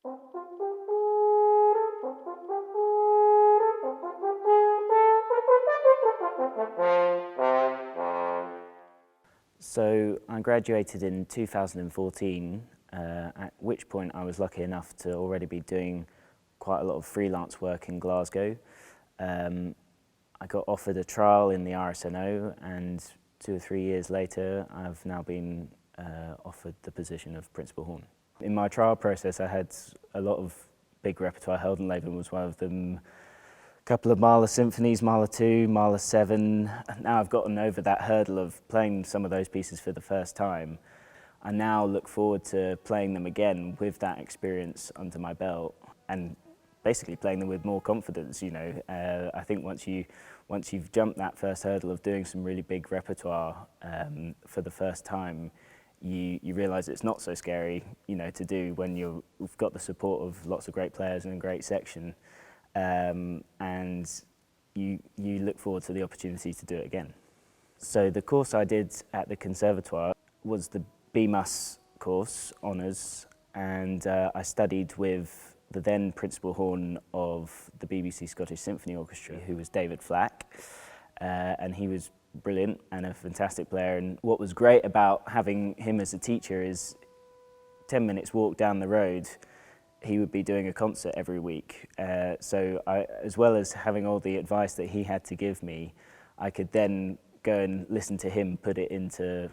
So I graduated in 2014, at which point I was lucky enough to already be doing quite a lot of freelance work in Glasgow. I got offered a trial in the RSNO, and 2 or 3 years later I've now been offered the position of principal horn. In my trial process I had a lot of big repertoire. Heldenleben was one of them, a couple of Mahler symphonies, Mahler 2, Mahler 7. Now I've gotten over that hurdle of playing some of those pieces for the first time. I now look forward to playing them again with that experience under my belt and basically playing them with more confidence. You know, I think once you've jumped that first hurdle of doing some really big repertoire for the first time, you realise it's not so scary, you know, to do when you've got the support of lots of great players and a great section. And you look forward to the opportunity to do it again. So the course I did at the Conservatoire was the B-Mus course, honours, and I studied with the then principal horn of the BBC Scottish Symphony Orchestra, who was David Flack, and he was brilliant and a fantastic player. And what was great about having him as a teacher is 10 minutes walk down the road, he would be doing a concert every week. So as well as having all the advice that he had to give me, I could then go and listen to him put it into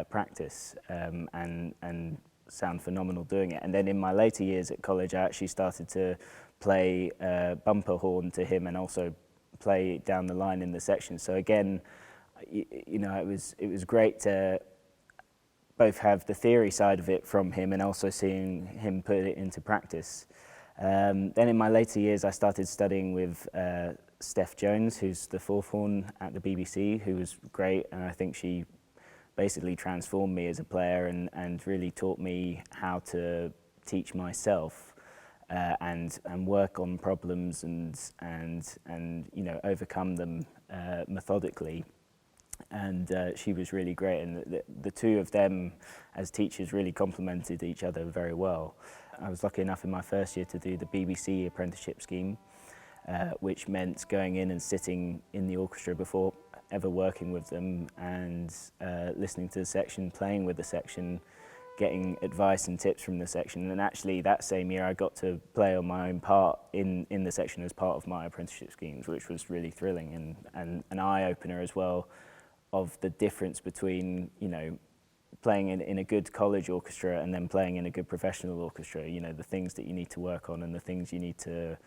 practice and sound phenomenal doing it. And then in my later years at college, I actually started to play bumper horn to him and also play down the line in the section. So again, you know, it was great to both have the theory side of it from him and also seeing him put it into practice. Then in my later years I started studying with Steph Jones, who's the fourth horn at the BBC, who was great, and I think she basically transformed me as a player and really taught me how to teach myself and work on problems and you know, overcome them methodically. And she was really great, and the two of them as teachers really complemented each other very well. I was lucky enough in my first year to do the BBC apprenticeship scheme, which meant going in and sitting in the orchestra before ever working with them and listening to the section, playing with the section, getting advice and tips from the section. And actually that same year I got to play on my own part in the section as part of my apprenticeship schemes, which was really thrilling and an eye-opener as well, of the difference between, you know, playing in a good college orchestra and then playing in a good professional orchestra. You know, the things that you need to work on and the things you need to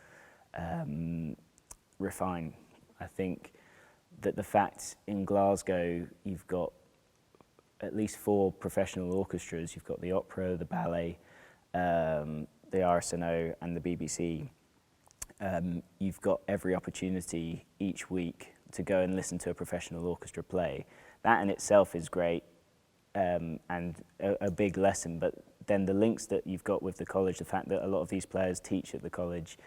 refine. I think that the fact in Glasgow you've got at least 4 professional orchestras. You've got the opera, the ballet, the RSNO and the BBC. You've got every opportunity each week to go and listen to a professional orchestra play. That in itself is great and a big lesson, but then the links that you've got with the college, the fact that a lot of these players teach at the college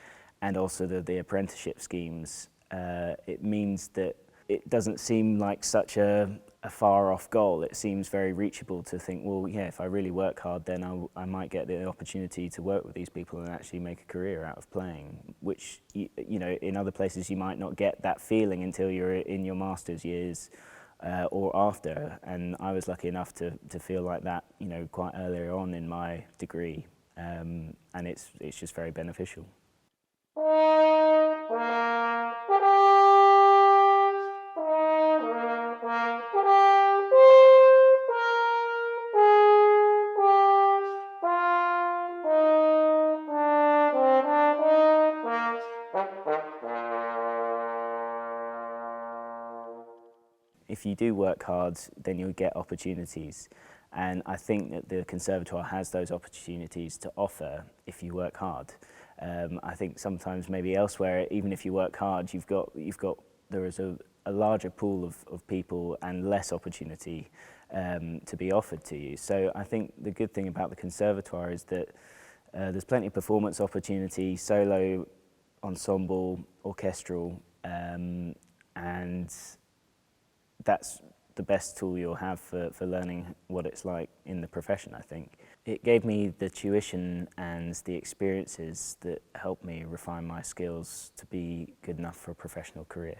and also the apprenticeship schemes, it means that it doesn't seem like such a far off goal. It seems very reachable to think, well, yeah, if I really work hard, then I might get the opportunity to work with these people and actually make a career out of playing, which, you know, in other places you might not get that feeling until you're in your master's years or after. And I was lucky enough to feel like that, you know, quite earlier on in my degree, and it's just very beneficial. If you do work hard, then you'll get opportunities. And I think that the Conservatoire has those opportunities to offer if you work hard. I think sometimes maybe elsewhere, even if you work hard, there is a larger pool of people and less opportunity to be offered to you. So I think the good thing about the Conservatoire is that there's plenty of performance opportunity, solo, ensemble, orchestral, and that's the best tool you'll have for learning what it's like in the profession, I think. It gave me the tuition and the experiences that helped me refine my skills to be good enough for a professional career.